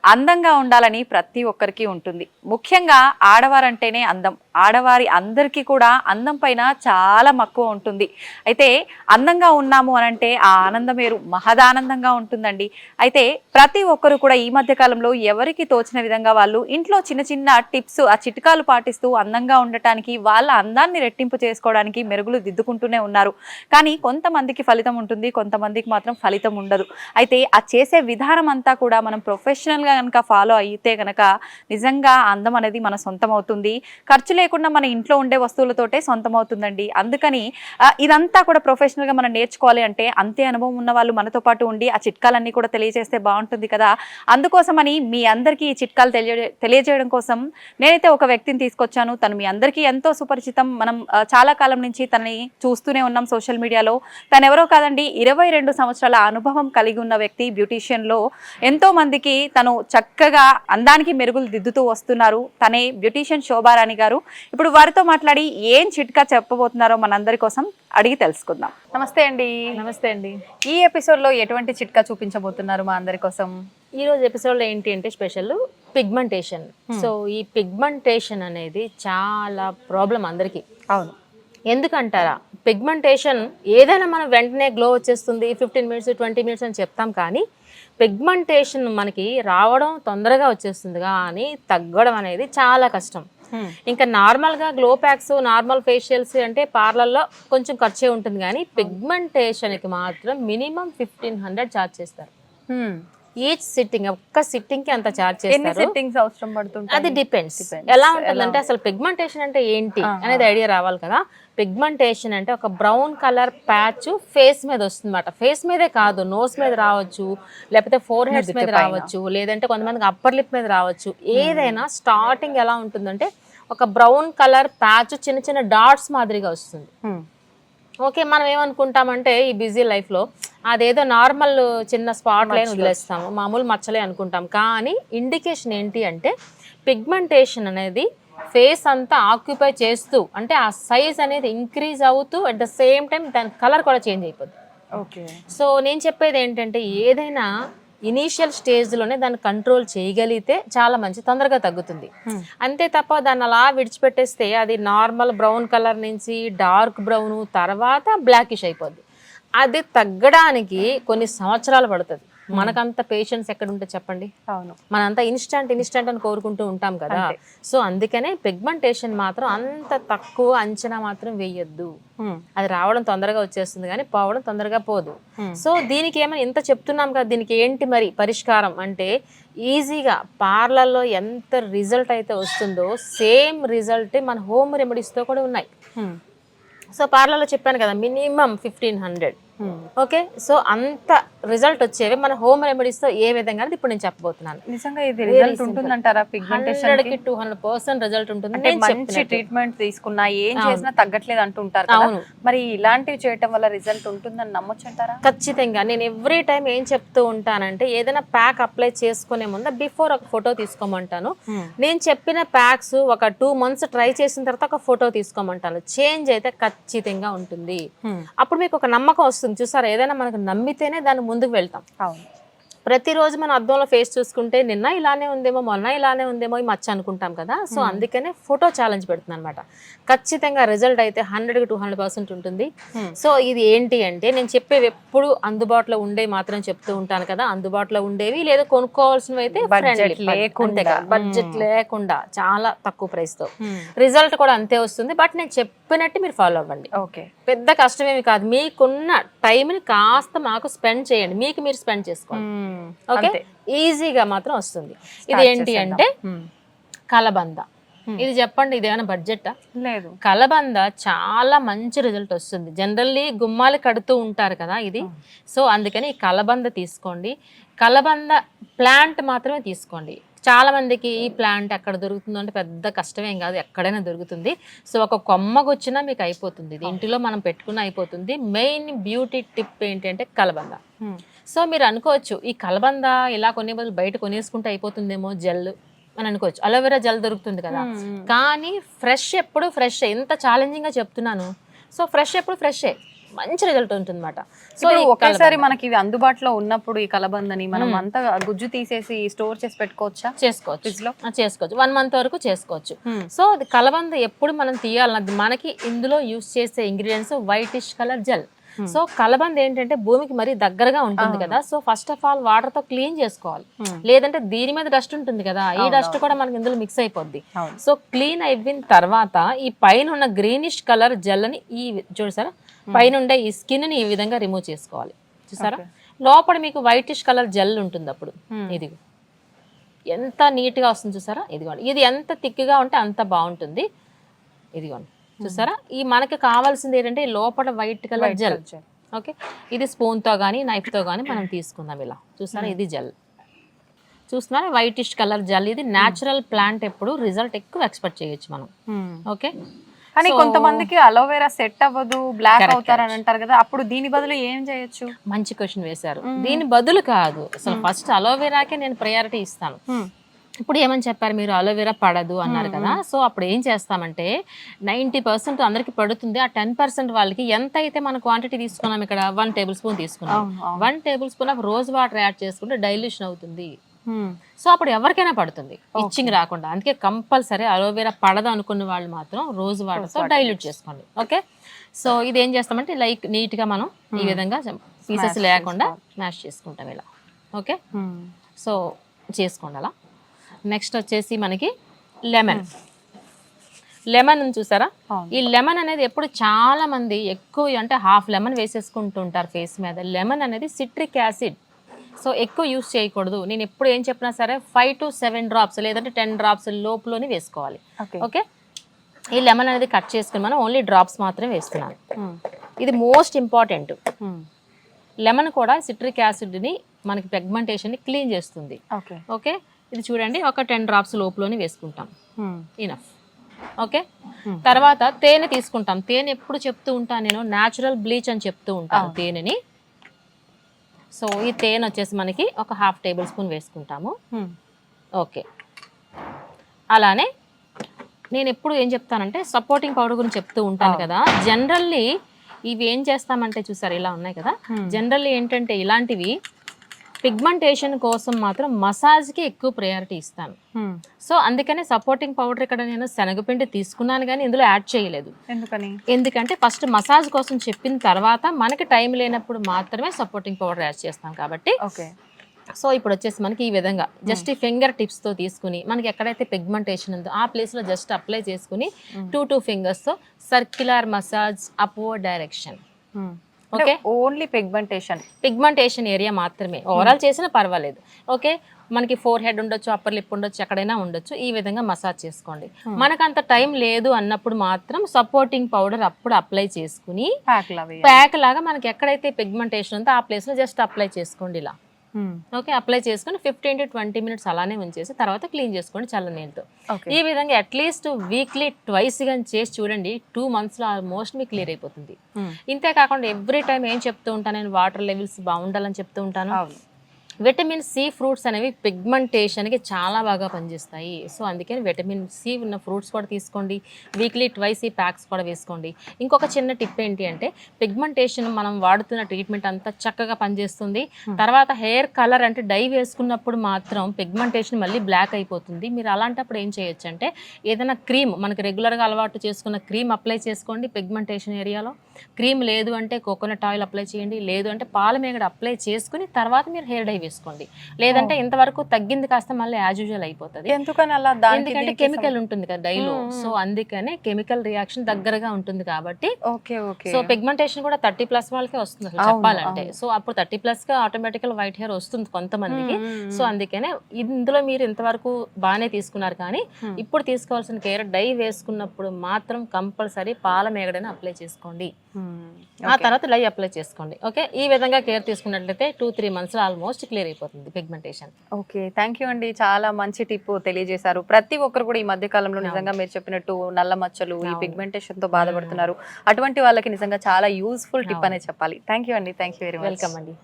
అందంగా ఉండాలని ప్రతి ఒక్కరికి ఉంటుంది. ముఖ్యంగా ఆడవారంటేనే అందం. ఆడవారి అందరికీ కూడా అందం పైన చాలా మక్కువ ఉంటుంది. అయితే అందంగా ఉన్నాము అనంటే ఆ ఆనందం వేరు, మహదానందంగా ఉంటుందండి. అయితే ప్రతి ఒక్కరు కూడా ఈ మధ్య కాలంలో ఎవరికి తోచిన విధంగా వాళ్ళు ఇంట్లో చిన్న చిన్న టిప్స్, ఆ చిట్కాలు పాటిస్తూ అందంగా ఉండటానికి, వాళ్ళ అందాన్ని రెట్టింపు చేసుకోవడానికి మెరుగులు దిద్దుకుంటూనే ఉన్నారు. కానీ కొంతమందికి ఫలితం ఉంటుంది, కొంతమందికి మాత్రం ఫలితం ఉండదు. అయితే ఆ చేసే విధానం అంతా కూడా మనం ప్రొఫెషనల్గా కనుక ఫాలో అయితే కనుక నిజంగా అందం అనేది మన సొంతం అవుతుంది. ఖర్చు లేకుండా మన ఇంట్లో ఉండే వస్తువులతోటే సొంతం అవుతుందండి. అందుకని ఇదంతా కూడా ప్రొఫెషనల్గా మనం నేర్చుకోవాలి అంటే అంతే అనుభవం ఉన్న వాళ్ళు మనతో పాటు ఉండి ఆ చిట్కాలన్నీ కూడా తెలియజేస్తే బాగుంటుంది కదా. అందుకోసమని మీ అందరికీ ఈ చిట్కాలు తెలియజేయడం కోసం నేనైతే ఒక వ్యక్తిని తీసుకొచ్చాను. తను మీ అందరికీ ఎంతో సుపరిచితం. మనం చాలా కాలం నుంచి తనని చూస్తూనే ఉన్నాం సోషల్ మీడియాలో. తను ఎవరో కాదండి, 22 సంవత్సరాల అనుభవం కలిగి ఉన్న వ్యక్తి. బ్యూటీషియన్లో ఎంతో మందికి తను చక్కగా అందానికి మెరుగులు దిద్దుతూ వస్తున్నారు. తనే బ్యూటీషియన్ శోభారాణి గారు. ఇప్పుడు వారితో మాట్లాడి ఏం చిట్కా చెప్పబోతున్నారో మనందరి కోసం అడిగి తెలుసుకుందాం. నమస్తే అండి. నమస్తే అండి. ఈ ఎపిసోడ్లో ఎటువంటి చిట్కా చూపించబోతున్నారు మా అందరి కోసం? ఈ రోజు ఎపిసోడ్లో ఏంటి అంటే స్పెషల్ పిగ్మెంటేషన్. సో ఈ పిగ్మెంటేషన్ అనేది చాలా ప్రాబ్లం అందరికీ. అవును. ఎందుకంటారా, పిగ్మెంటేషన్ ఏదైనా మనం వెంటనే గ్లో వచ్చేస్తుంది 15 మినిట్స్ 20 మినిట్స్ అని చెప్తాం, కానీ పిగ్మెంటేషన్ మనకి రావడం తొందరగా వచ్చేస్తుంది కానీ తగ్గడం అనేది చాలా కష్టం. ఇంకా నార్మల్గా గ్లో ప్యాక్స్, నార్మల్ ఫేషియల్స్ అంటే పార్లర్లో కొంచెం ఖర్చే ఉంటుంది, కానీ పిగ్మెంటేషన్కి మాత్రం మినిమం 1500 ఛార్జ్ చేస్తారు. ఈచ్ సిట్టింగ్, ఒక్క సిట్టింగ్ కి అంత ఛార్జ్ చేస్తారు. అవసరం పడుతుంది, అది డిపెండ్స్ ఎలా ఉంటుందంటే. అసలు పిగ్మెంటేషన్ అంటే ఏంటి అనేది ఐడియా రావాలి కదా. పిగ్మెంటేషన్ అంటే ఒక బ్రౌన్ కలర్ ప్యాచ్ ఫేస్ మీద వస్తుంది అన్నమాట. ఫేస్ మీదే కాదు, నోస్ మీద రావచ్చు, లేకపోతే ఫోర్ హెడ్స్ మీద రావచ్చు, లేదంటే కొంతమందికి అప్పర్ లిప్ మీద రావచ్చు. ఏదైనా స్టార్టింగ్ ఎలా ఉంటుందంటే ఒక బ్రౌన్ కలర్ ప్యాచ్ చిన్న చిన్న డాట్స్ మాదిరిగా వస్తుంది. ఓకే, మనం ఏమనుకుంటామంటే ఈ బిజీ లైఫ్లో అదేదో నార్మల్ చిన్న స్పాట్ లైన్ వదిలేస్తాము, మామూలు మచ్చలే అనుకుంటాం. కానీ ఇండికేషన్ ఏంటి అంటే పిగ్మెంటేషన్ అనేది ఫేస్ అంతా ఆక్యుపై చేస్తూ, అంటే ఆ సైజ్ అనేది ఇంక్రీజ్ అవుతూ అట్ ద సేమ్ టైం దాని కలర్ కూడా చేంజ్ అయిపోద్ది. ఓకే. సో నేను చెప్పేది ఏంటంటే ఏదైనా ఇనీషియల్ స్టేజ్లోనే దాన్ని కంట్రోల్ చేయగలిగితే చాలా మంచి, తొందరగా తగ్గుతుంది. అంతే తప్ప దాన్ని అలా విడిచిపెట్టేస్తే అది నార్మల్ బ్రౌన్ కలర్ నుంచి డార్క్ బ్రౌన్ తర్వాత బ్లాకిష్ అయిపోద్ది. అది తగ్గడానికి కొన్ని సంవత్సరాలు పడుతుంది. మనకంత పేషెన్స్ ఎక్కడ ఉంటే చెప్పండి. అవును, మనంతా ఇన్స్టంట్ అని కోరుకుంటూ ఉంటాం కదా. సో అందుకనే పిగ్మెంటేషన్ మాత్రం అంత తక్కువ అంచనా మాత్రం వేయొద్దు. అది రావడం తొందరగా వచ్చేస్తుంది కానీ పోవడం తొందరగా పోదు. సో దీనికి ఏమైనా ఇంత చెప్తున్నాం కదా, దీనికి ఏంటి మరి పరిష్కారం అంటే ఈజీగా పార్లర్లో ఎంత రిజల్ట్ అయితే వస్తుందో సేమ్ రిజల్ట్ మన హోమ్ రెమెడీస్తో కూడా ఉన్నాయి. సో పార్లర్లో చెప్పాను కదా మినిమం 1500. ఓకే, సో అంత రిజల్ట్ వచ్చేవి మన హోమ్ రెమెడీస్ తో ఏ విధంగా ఇప్పుడు నేను చెప్పబోతున్నాను. నిజంగా ఇది రిజల్ట్ ఉంటుందంటారా? పిగ్మెంటేషన్ కి 200% రిజల్ట్ ఉంటుంది. అంటే మంచి ట్రీట్మెంట్ తీసుకున్నా ఏం చేసినా తగ్గట్లేదు అంటుంటారు కదా, మరి ఇలాంటివి చేయటం వల్ల రిజల్ట్ ఉంటుందని నమ్మొచ్చు అంటారా? ఖచ్చితంగా. నేను ఎవ్రీ టైం ఏం చెప్తూ ఉంటానంటే ఏదైనా ప్యాక్ అప్లై చేసుకునే ముందు బిఫోర్ ఒక ఫోటో తీసుకోమంటాను. నేను చెప్పిన ప్యాక్స్ ఒక 2 months ట్రై చేసిన తర్వాత ఒక ఫోటో తీసుకోమంటాను. చేంజ్ అయితే ఖచ్చితంగా ఉంటుంది. అప్పుడు మీకు ఒక నమ్మకం వస్తుంది. చూసారా, ఏదైనా మనకు నమ్మితేనే దాన్ని ముందుకు వెళ్తాం. అవును. ప్రతిరోజు మనం అద్దంలో ఫేస్ చూసుకుంటే నిన్న ఇలానే ఉందేమో, మొన్న ఇలానే ఉందేమో, ఈ మచ్చ అనుకుంటాం కదా. సో అందుకనే ఫోటో ఛాలెంజ్ పెడుతుంది అనమాట. ఖచ్చితంగా రిజల్ట్ అయితే 100 to 200% ఉంటుంది. సో ఇది ఏంటి అంటే నేను చెప్పేవి ఎప్పుడు అందుబాటులో ఉండేవి మాత్రం చెప్తూ ఉంటాను కదా. అందుబాటులో ఉండేవి లేదా కొనుక్కోవాల్సినవి అయితే బడ్జెట్ లేకుండా చాలా తక్కువ ప్రైస్ తో రిజల్ట్ కూడా అంతే వస్తుంది. బట్ నేను చెప్పినట్టు మీరు ఫాలో అవ్వండి. ఓకే, పెద్ద కష్టమేమి కాదు. మీకున్న టైంని కాస్త మాకు స్పెండ్ చేయండి, మీకు మీరు స్పెండ్ చేసుకోండి. ఓకే, ఈజీగా మాత్రం వస్తుంది. ఇది ఏంటి అంటే కలబంద. ఇది చెప్పండి, ఇదేమైనా బడ్జెటా? లేదు. కలబంద చాలా మంచి రిజల్ట్ వస్తుంది. జనరల్లీ గుమ్మాలు కడుతూ ఉంటారు కదా ఇది. సో అందుకని ఈ కలబంద తీసుకోండి. కలబంద ప్లాంట్ మాత్రమే తీసుకోండి. చాలా మందికి ఈ ప్లాంట్ ఎక్కడ దొరుకుతుందో అంటే పెద్ద కష్టమేం కాదు, ఎక్కడైనా దొరుకుతుంది. సో ఒక కొమ్మకు వచ్చినా మీకు అయిపోతుంది, ఇది ఇంటిలో మనం పెట్టుకున్న అయిపోతుంది. మెయిన్ బ్యూటీ టిప్ ఏంటంటే కలబంద. సో మీరు అనుకోవచ్చు ఈ కలబంద ఇలా కొనే బదులు బయట కొనేసుకుంటే అయిపోతుందేమో జెల్ అని అనుకోవచ్చు. అలోవెరా జెల్ దొరుకుతుంది కదా, కానీ ఫ్రెష్ ఎప్పుడు ఫ్రెష్. ఎంత ఛాలెంజింగ్గా చెప్తున్నాను. సో ఫ్రెష్ ఎప్పుడు ఫ్రెషే. మంచి రిజల్ట్ ఉంటుంది అనమాట. సో ఇప్పుడు ఒకేసారి మనకి ఇవి అందుబాటులో ఉన్నప్పుడు ఈ కలబందని మనం అంతా గుజ్జు తీసేసి స్టోర్ చేసి పెట్టుకోవచ్చా? చేసుకోవచ్చు 1 month వరకు చేసుకోవచ్చు. సో అది కలబంద ఎప్పుడు మనం తీయాలన్నది మనకి ఇందులో యూస్ చేసే ingredients whitish colour gel. So కలబంద ఏంటంటే భూమికి మరీ దగ్గరగా ఉంటుంది కదా, so first of all water తో క్లీన్ చేసుకోవాలి, లేదంటే దీని మీద డస్ట్ ఉంటుంది కదా, ఈ డస్ట్ కూడా మనకి ఇందులో మిక్స్ అయిపోద్ది. సో క్లీన్ అయిపోయిన తర్వాత ఈ పైన ఉన్న గ్రీనిష్ కలర్ జెల్ ని ఈ చూసారా పైన ఉండే ఈ స్కిన్ ని ఈ విధంగా రిమూవ్ చేసుకోవాలి. చూసారా లోపల మీకు వైటిష్ కలర్ జెల్ ఉంటుంది. అప్పుడు ఇది ఎంత నీట్ గా వస్తుంది చూసారా, ఇదిగోండి. ఇది ఎంత థిక్గా ఉంటే అంత బాగుంటుంది. ఇదిగోండి చూసారా, ఈ మనకి కావాల్సింది ఏంటంటే లోపల వైట్ కలర్ జెల్. ఓకే, ఇది స్పూన్తో కానీ నైఫ్తో కానీ మనం తీసుకుందాం. ఇలా చూసారా, ఇది జెల్ చూస్తున్నారా, వైటిష్ కలర్ జెల్. ఇది న్యాచురల్ ప్లాంట్, ఎప్పుడు రిజల్ట్ ఎక్కువ ఎక్స్పెక్ట్ చేయొచ్చు మనం. ఓకే, కానీ కొంతమందికి అలోవెరా సెట్ అవ్వదు, బ్లాక్ అవుతారని అంటారు కదా, అప్పుడు దీని బదులు ఏం చేయొచ్చు? మంచి క్వశ్చన్ వేశారు. దీని బదులు కాదు, అసలు ఫస్ట్ అలోవెరాకే నేను ప్రయారిటీ ఇస్తాను. ఇప్పుడు ఏమని చెప్పారు మీరు, అలోవెరా పడదు అన్నారు కదా, సో అప్పుడు ఏం చేస్తామంటే 90% అందరికి పడుతుంది, ఆ 10% వాళ్ళకి ఎంత అయితే మన క్వాంటిటీ తీసుకున్నాం, ఇక్కడ 1 tablespoon తీసుకున్నాం, 1 tablespoon of rose water add చేసుకుంటే డైల్యూషన్ అవుతుంది. సో అప్పుడు ఎవరికైనా పడుతుంది, ఇచ్చింగ్ రాకుండా. అందుకే కంపల్సరీ అలోవెరా పడదు అనుకున్న వాళ్ళు మాత్రం రోజ్ వాటర్తో డైల్యూట్ చేసుకోండి. ఓకే, సో ఇది ఏం చేస్తామంటే లైక్ నీట్గా మనం ఈ విధంగా పీసెస్ లేకుండా మ్యాష్ చేసుకుంటాం ఇలా. ఓకే, సో చేసుకోండి అలా. నెక్స్ట్ వచ్చేసి మనకి లెమన్ చూసారా, ఈ లెమన్ అనేది ఎప్పుడు చాలా మంది ఎక్కువ అంటే హాఫ్ లెమన్ వేసేసుకుంటుంటారు ఫేస్ మీద. లెమన్ అనేది సిట్రిక్ యాసిడ్, సో ఎక్కువ యూస్ చేయకూడదు. నేను ఎప్పుడు ఏం చెప్పినా సరే 5 to 7 drops లేదంటే 10 drops లోపులోనే వేసుకోవాలి. ఓకే, ఈ లెమన్ అనేది కట్ చేసుకుని మనం ఓన్లీ డ్రాప్స్ మాత్రమే వేస్తున్నాను. ఇది మోస్ట్ ఇంపార్టెంట్. లెమన్ కూడా సిట్రిక్ యాసిడ్ని మనకి పిగ్మెంటేషన్ని క్లీన్ చేస్తుంది. ఓకే, ఇది చూడండి, ఒక 10 drops లోపులోనే వేసుకుంటాం, ఇనఫ్. ఓకే, తర్వాత తేనె తీసుకుంటాం. తేనె ఎప్పుడు చెప్తూ ఉంటాను నేను, న్యాచురల్ బ్లీచ్ అని చెప్తూ ఉంటాను తేనెని. సో ఈ తేనె వచ్చేసి మనకి ఒక 1/2 tablespoon వేసుకుంటాము. ఓకే, అలానే నేను ఎప్పుడు ఏం చెప్తానంటే సపోర్టింగ్ పౌడర్ గురించి చెప్తూ ఉంటాను కదా. జనరల్లీ ఇవి ఏం చేస్తామంటే చూసారు ఇలా ఉన్నాయి కదా, జనరల్లీ ఏంటంటే ఇలాంటివి పిగ్మెంటేషన్ కోసం మాత్రం మసాజ్కి ఎక్కువ ప్రయారిటీ ఇస్తాను. సో అందుకనే సపోర్టింగ్ పౌడర్ ఇక్కడ నేను శనగపిండి తీసుకున్నాను కానీ ఇందులో యాడ్ చేయలేదు. ఎందుకంటే ఫస్ట్ మసాజ్ కోసం చెప్పిన తర్వాత మనకి టైం లేనప్పుడు మాత్రమే సపోర్టింగ్ పౌడర్ యాడ్ చేస్తాం కాబట్టి. సో ఇప్పుడు వచ్చేసి మనకి ఈ విధంగా జస్ట్ ఈ ఫింగర్ టిప్స్తో తీసుకుని మనకి ఎక్కడైతే పిగ్మెంటేషన్ ఉందో ఆ ప్లేస్లో జస్ట్ అప్లై చేసుకుని 2 fingers circular massage upward direction. Okay, only pigmentation area మాత్రమే, ఓవరాల్ చేసినా పర్వాలేదు. ఓకే, మనకి ఫోర్ హెడ్ ఉండొచ్చు, అప్పర్ లిప్ ఉండొచ్చు, ఎక్కడైనా ఉండొచ్చు. ఈ విధంగా మసాజ్ చేసుకోండి. మనకు అంత టైం లేదు అన్నప్పుడు మాత్రం సపోర్టింగ్ పౌడర్ అప్పుడు అప్లై చేసుకుని ప్యాక్ లాగా మనకి ఎక్కడైతే పిగ్మెంటేషన్ ఉందో ఆ ప్లేస్లో జస్ట్ అప్లై చేసుకోండి ఇలా. ఓకే, అప్లై చేసుకుని 15 to 20 minutes అలానే ఉంచేసి తర్వాత క్లీన్ చేసుకోండి చల్ల నీళ్ళతో. ఈ విధంగా అట్లీస్ట్ వీక్లీ ట్వైస్ గా చేసి చూడండి, 2 months లో ఆల్మోస్ట్ మీకు క్లియర్ అయిపోతుంది. ఇంతే కాకుండా ఎవ్రీ టైం ఏం చెప్తూ ఉంటాను నేను, వాటర్ లెవెల్స్ బాగుండాలని చెప్తూ ఉంటాను. విటమిన్ సి ఫ్రూట్స్ అనేవి పిగ్మెంటేషన్కి చాలా బాగా పనిచేస్తాయి. సో అందుకని విటమిన్ సి ఉన్న ఫ్రూట్స్ కూడా తీసుకోండి, వీక్లీ ట్వైస్ ఈ ప్యాక్స్ కూడా వేసుకోండి. ఇంకొక చిన్న టిప్ ఏంటి అంటే పిగ్మెంటేషన్ మనం వాడుతున్న ట్రీట్మెంట్ అంతా చక్కగా పనిచేస్తుంది. తర్వాత హెయిర్ కలర్ అంటే డై వేసుకున్నప్పుడు మాత్రం పిగ్మెంటేషన్ మళ్ళీ బ్లాక్ అయిపోతుంది. మీరు అలాంటప్పుడు ఏం చేయొచ్చు అంటే ఏదైనా క్రీమ్, మనకి రెగ్యులర్గా అలవాటు చేసుకున్న క్రీమ్ అప్లై చేసుకోండి పిగ్మెంటేషన్ ఏరియాలో. క్రీమ్ లేదు అంటే కోకోనట్ ఆయిల్ అప్లై చేయండి, లేదు అంటే పాల మేగడ అప్లై చేసుకుని తర్వాత మీరు హెయిర్ డై వేసుకోండి. లేదంటే ఇంతవరకు తగ్గింది కాస్త మళ్ళీ యాజ్ యూజువల్ అయిపోతుంది. ఎందుకంటే కెమికల్ ఉంటుంది కదా డైలో, సో అందుకనే కెమికల్ రియాక్షన్ దగ్గరగా ఉంటుంది కాబట్టి. సో పిగ్మెంటేషన్ కూడా 30+ వాళ్ళకే వస్తుంది అసలు చెప్పాలంటే. సో అప్పుడు 30+ గా ఆటోమేటికల్ వైట్ హెయిర్ వస్తుంది కొంతమందికి. సో అందుకనే ఇందులో మీరు ఇంతవరకు బాగానే తీసుకున్నారు, కానీ ఇప్పుడు తీసుకోవాల్సిన కేర్ డై వేసుకున్నప్పుడు మాత్రం కంపల్సరీ పాల మేగడని అప్లై చేసుకోండి, ఆ తర్వాత డై అప్లై చేసుకోండి. ఓకే, ఈ విధంగా కేర్ తీసుకున్నట్లయితే 2-3 months ఆల్మోస్ట్ క్లియర్ అయిపోతుంది పిగ్మెంటేషన్. ఓకే, థ్యాంక్ యూ అండి, చాలా మంచి టిప్ తెలియజేశారు. ప్రతి ఒక్కరు కూడా ఈ మధ్య కాలంలో నిజంగా మీరు చెప్పినట్టు నల్ల మచ్చలు, ఈ పిగ్మెంటేషన్ తో బాధపడుతున్నారు. అటువంటి వాళ్ళకి నిజంగా చాలా యూస్ఫుల్ టిప్ అనే చెప్పాలి. థ్యాంక్ యూ అండి, thank you very much. Welcome అండి.